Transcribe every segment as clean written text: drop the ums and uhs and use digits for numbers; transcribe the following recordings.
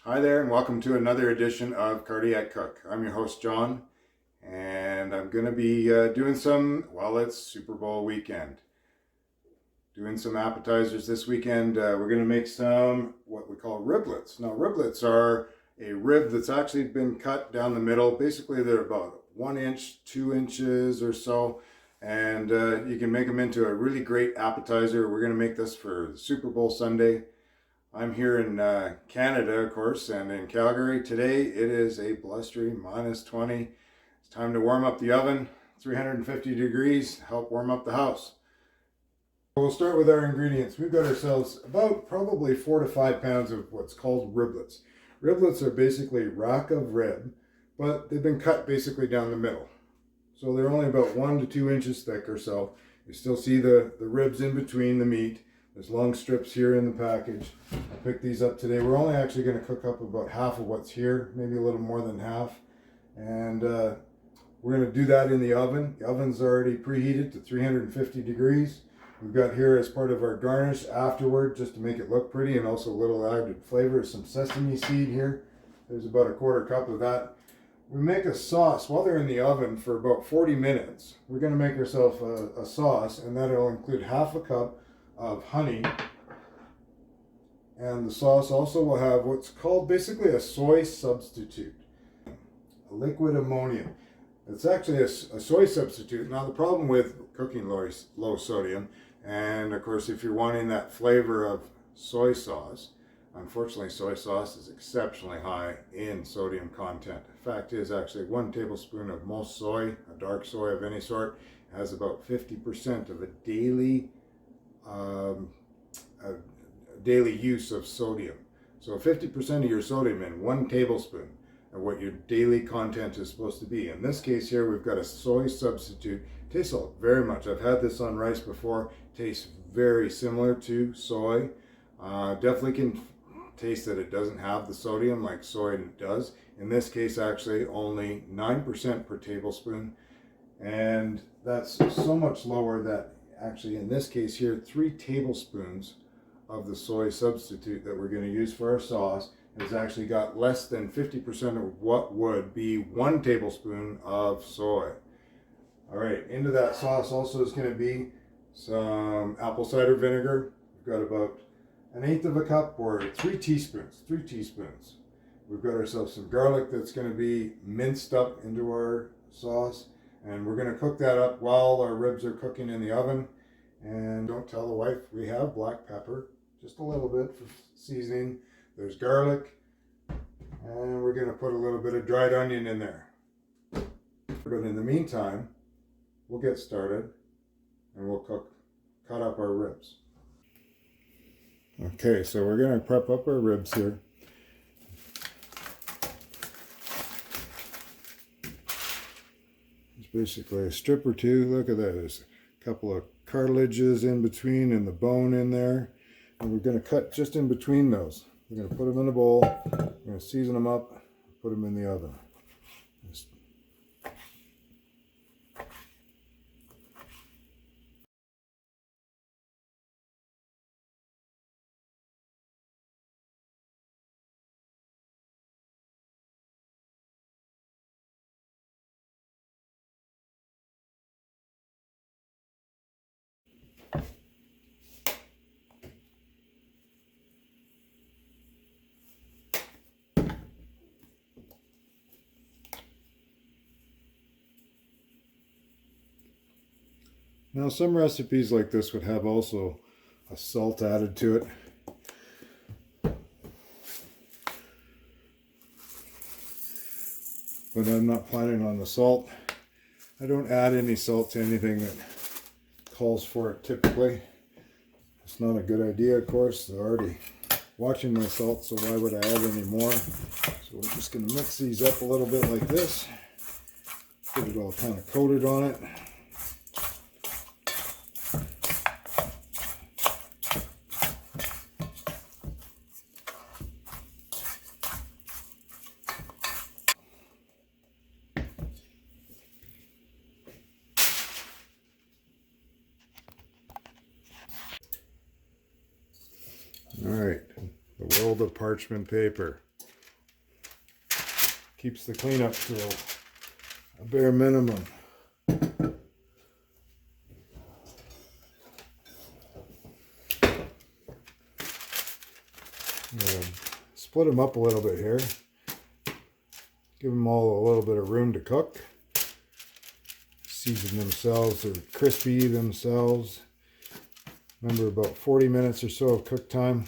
Hi there, and welcome to another edition of Cardiac Cook. I'm your host, John, and I'm going to be doing some, well, it's Super Bowl weekend. Doing some appetizers this weekend. We're going to make some what we call riblets. Now, riblets are a rib that's actually been cut down the middle. Basically, they're about 1 inch, 2 inches or so, and you can make them into a really great appetizer. We're going to make this for Super Bowl Sunday. I'm here in Canada, of course, and in Calgary. Today it is a blustery -20. It's time to warm up the oven, 350 degrees, help warm up the house. We'll start with our ingredients. We've got ourselves about probably 4 to 5 pounds of what's called riblets. Riblets are basically rack of rib, but they've been cut basically down the middle. So they're only about 1 to 2 inches thick or so. You still see the ribs in between the meat. There's long strips here in the package. I picked these up today. We're only actually going to cook up about half of what's here, maybe a little more than half. And we're going to do that in the oven. The oven's already preheated to 350 degrees. We've got here as part of our garnish afterward, just to make it look pretty and also a little added flavor, some sesame seed here. There's about a 1/4 cup of that. We make a sauce while they're in the oven for about 40 minutes. We're going to make ourselves a sauce, and that'll include half a cup of honey, and the sauce also will have what's called basically a soy substitute, a liquid ammonium. It's actually a soy substitute. Now, the problem with cooking low sodium, and of course if you're wanting that flavor of soy sauce, unfortunately soy sauce is exceptionally high in sodium content. The fact is, actually 1 tablespoon of most soy, a dark soy of any sort, has about 50% of a daily use of sodium. So 50% of your sodium in 1 tablespoon of what your daily content is supposed to be. In this case here, we've got a soy substitute. Tastes very much. I've had this on rice before. Tastes very similar to soy. Definitely can taste that it doesn't have the sodium like soy does. In this case, actually only 9% per tablespoon. And that's so much lower that actually in this case here, 3 tablespoons of the soy substitute that we're going to use for our sauce has actually got less than 50% of what would be 1 tablespoon of soy. All right, into that sauce also is going to be some apple cider vinegar. We've got about 1/8 of a cup, or 3 teaspoons. We've got ourselves some garlic that's going to be minced up into our sauce. And we're going to cook that up while our ribs are cooking in the oven. And don't tell the wife, we have black pepper, just a little bit for seasoning. There's garlic, and we're going to put a little bit of dried onion in there. But in the meantime, we'll get started and we'll cut up our ribs. Okay, so we're going to prep up our ribs here. Basically a strip or two. Look at that. There's a couple of cartilages in between and the bone in there. And we're going to cut just in between those. We're going to put them in a bowl. We're going to season them up, put them in the oven. Now, some recipes like this would have also a salt added to it. But I'm not planning on the salt. I don't add any salt to anything that calls for it typically. It's not a good idea, of course. They're already watching my salt, so why would I add any more? So we're just going to mix these up a little bit like this. Get it all kind of coated on it. All right, the world of parchment paper. keeps the cleanup to a bare minimum. Split them up a little bit here. Give them all a little bit of room to cook. Season themselves, they're crispy themselves. Remember, about 40 minutes or so of cook time.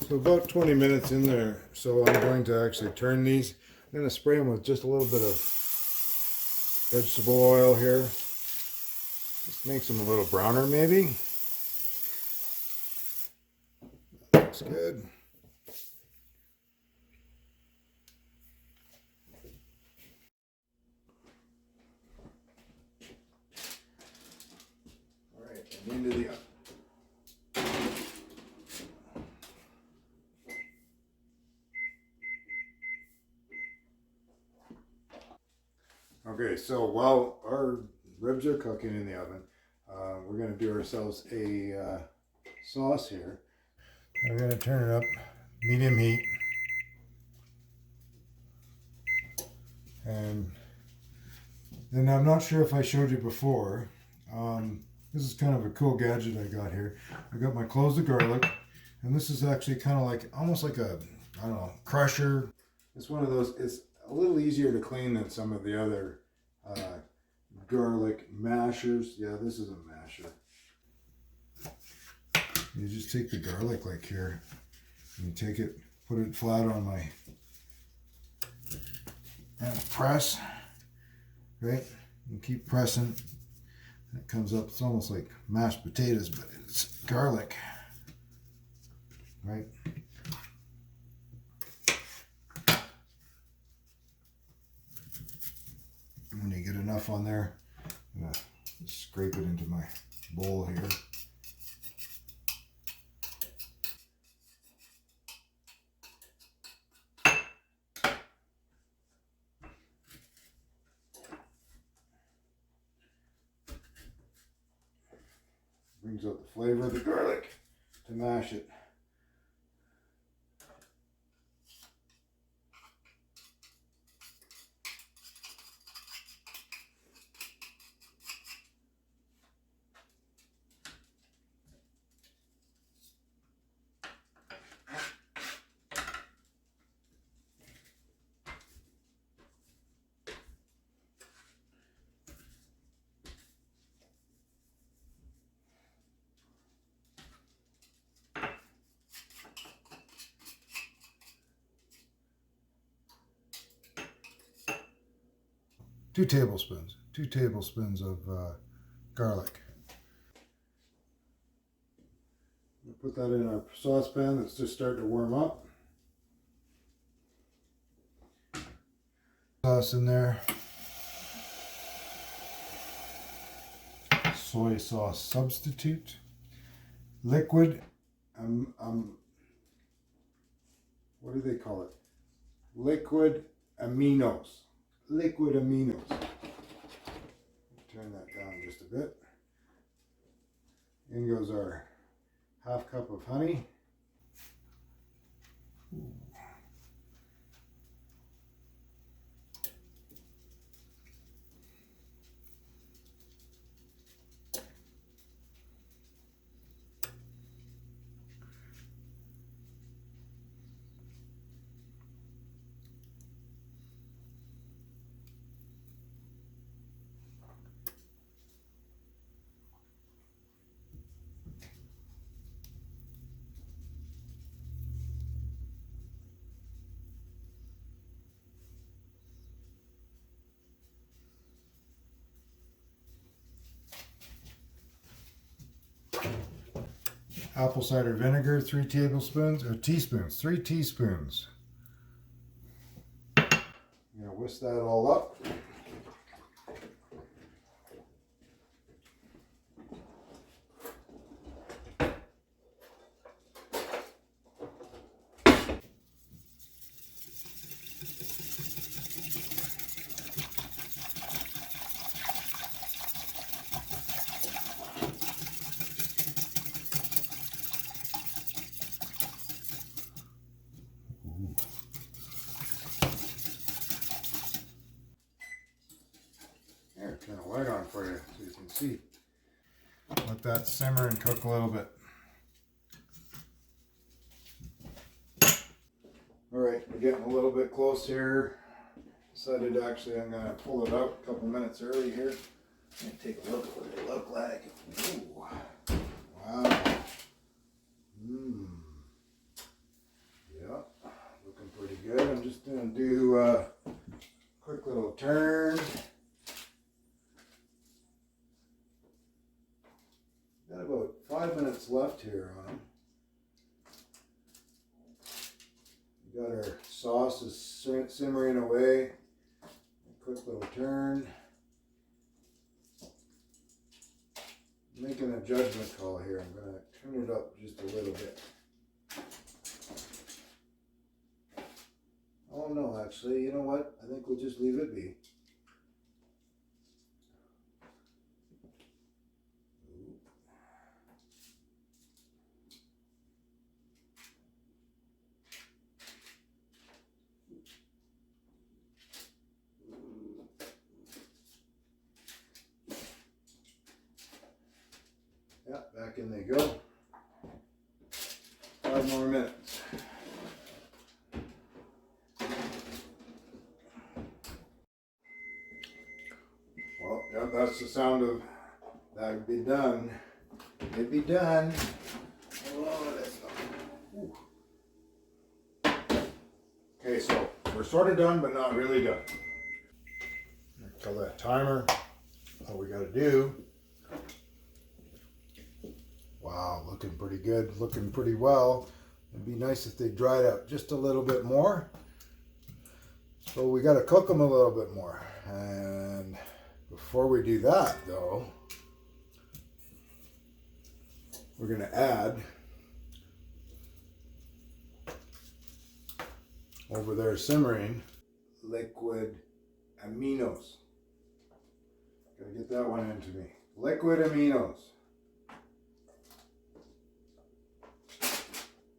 So about 20 minutes in there, so I'm going to actually turn these. I'm going to spray them with just a little bit of vegetable oil here. Just makes them a little browner maybe. Looks good. All right, and into the oven. Okay, so while our ribs are cooking in the oven, we're going to do ourselves a sauce here. We're going to turn it up medium heat. And then I'm not sure if I showed you before. This is kind of a cool gadget I got here. I got my cloves of garlic, and this is actually kind of like, almost like a, I don't know, crusher. It's one of those, it's a little easier to clean than some of the other garlic mashers. Yeah, this is a masher. You just take the garlic like here, and you take it, put it flat on my, and press, right? And keep pressing. It comes up, it's almost like mashed potatoes, but it's garlic, right? And when you get enough on there, I'm gonna scrape it into my bowl here. Brings out the flavor of the garlic to mash it. Two tablespoons of garlic. We'll put that in our saucepan that's just starting to warm up. Sauce in there. Soy sauce substitute. Liquid, what do they call it? Liquid Aminos. Liquid Aminos. Turn that down just a bit. In goes our half cup of honey. Ooh. Apple cider vinegar, 3 tablespoons, or teaspoons, 3 teaspoons. I'm going to whisk that all up. turn the light on for you so you can see. Let that simmer and cook a little bit. Alright, we're getting a little bit close here. Decided actually I'm going to pull it out a couple minutes early here. And take a look at what they look like. Ooh. Wow. Yep, looking pretty good. I'm just going to do a quick little turn. Got about 5 minutes left here on them. We got our sauce is simmering away. A quick little turn. I'm making a judgment call here. I'm going to turn it up just a little bit. Oh no, actually, you know what? I think we'll just leave it be. Yeah, back in they go. 5 more minutes. Well, yeah, that's the sound of that would be done. It'd be done. Oh, that's okay, so we're sort of done, but not really done. Tell that timer what we got to do. Wow, looking pretty good, looking pretty well. It'd be nice if they dried up just a little bit more. So we got to cook them a little bit more. And before we do that, though, we're going to add over there simmering liquid Aminos. Gotta get that one into me. Liquid Aminos.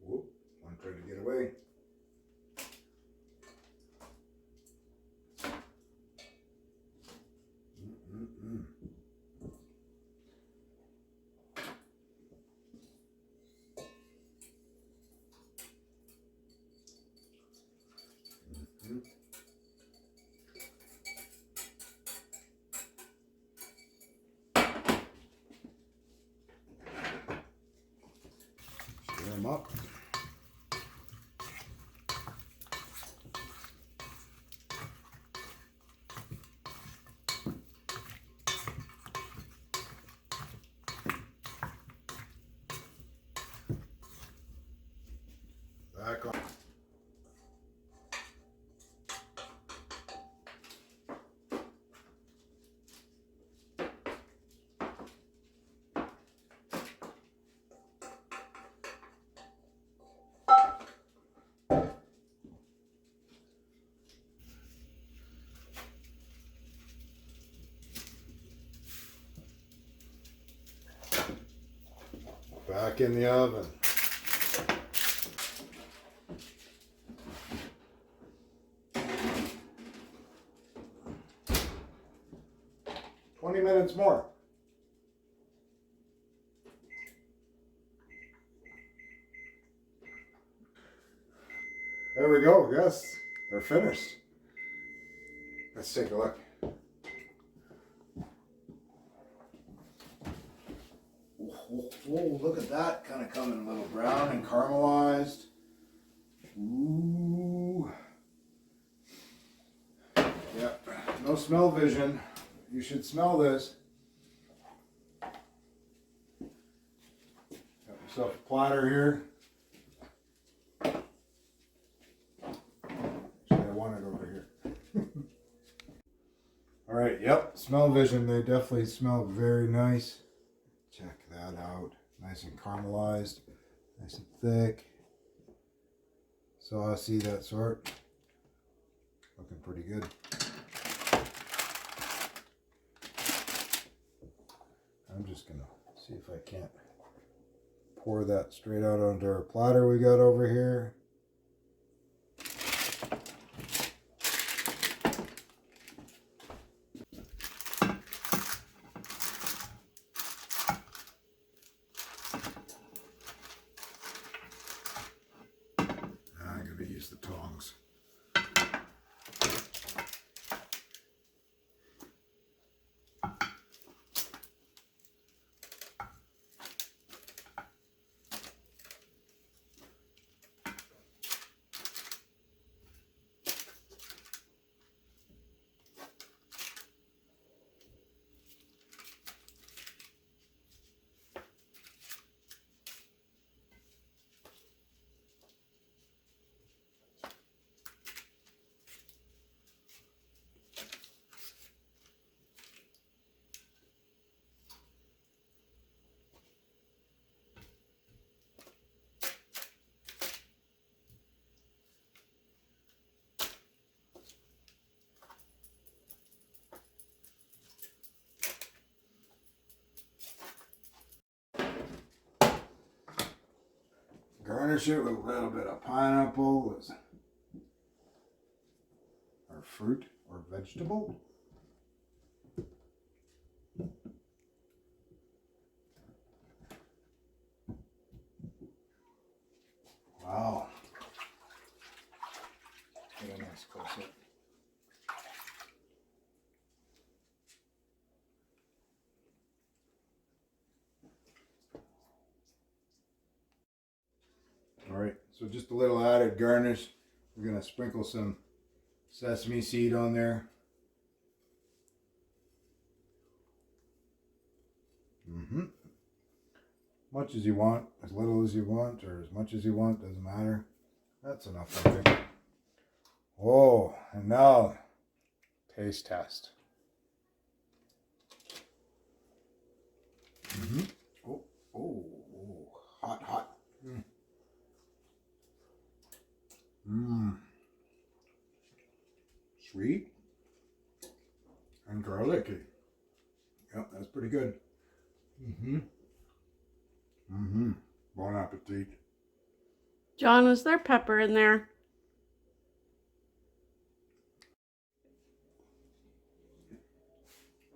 Whoop, one tried to get away. Stir them up. Back on. Back in the oven. Minutes more. There we go. Yes, they're finished. Let's take a look. Oh, look at that, kind of coming a little brown and caramelized. Ooh. Yeah, no smell vision. You should smell this. Got yourself a platter here. Actually, I want it over here. All right, yep, smell vision. They definitely smell very nice. Check that out. Nice and caramelized, nice and thick, saucy, that sort. Looking pretty good. I'm just gonna see if I can't pour that straight out onto our platter we got over here. garnish it with a little bit of pineapple or fruit or vegetable. Wow. Get a nice close up. All right, so just a little added garnish. We're gonna sprinkle some sesame seed on there. Much as you want, as little as you want, or as much as you want, doesn't matter. That's enough, I think. Whoa, and now, taste test. Oh, oh, oh, hot, hot. Sweet and garlicky. Yep, that's pretty good. Bon appetit. John, was there pepper in there?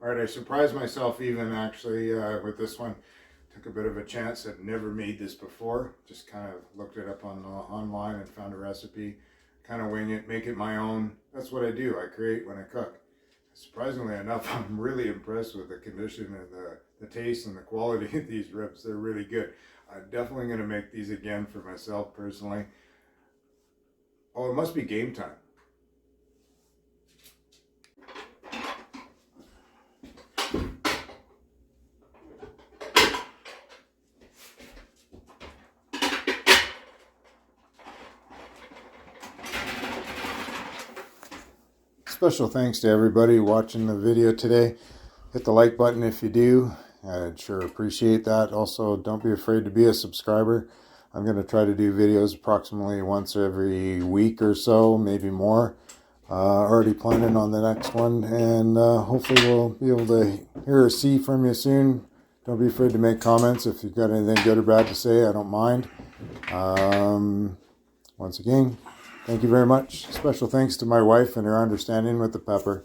All right, I surprised myself even actually with this one. Took a bit of a chance. I'd never made this before. Just kind of looked it up on online and found a recipe. Kind of wing it, make it my own. That's what I do. I create when I cook. Surprisingly enough, I'm really impressed with the condition and the taste and the quality of these ribs. They're really good. I'm definitely going to make these again for myself personally. Oh, it must be game time. Special thanks to everybody watching the video today. Hit the like button if you do. I'd sure appreciate that. Also, don't be afraid to be a subscriber. I'm going to try to do videos approximately once every week or so, maybe more. Already planning on the next one, and hopefully we'll be able to hear or see from you soon. Don't be afraid to make comments if you've got anything good or bad to say. I don't mind. Once again, thank you very much. Special thanks to my wife and her understanding with the pepper.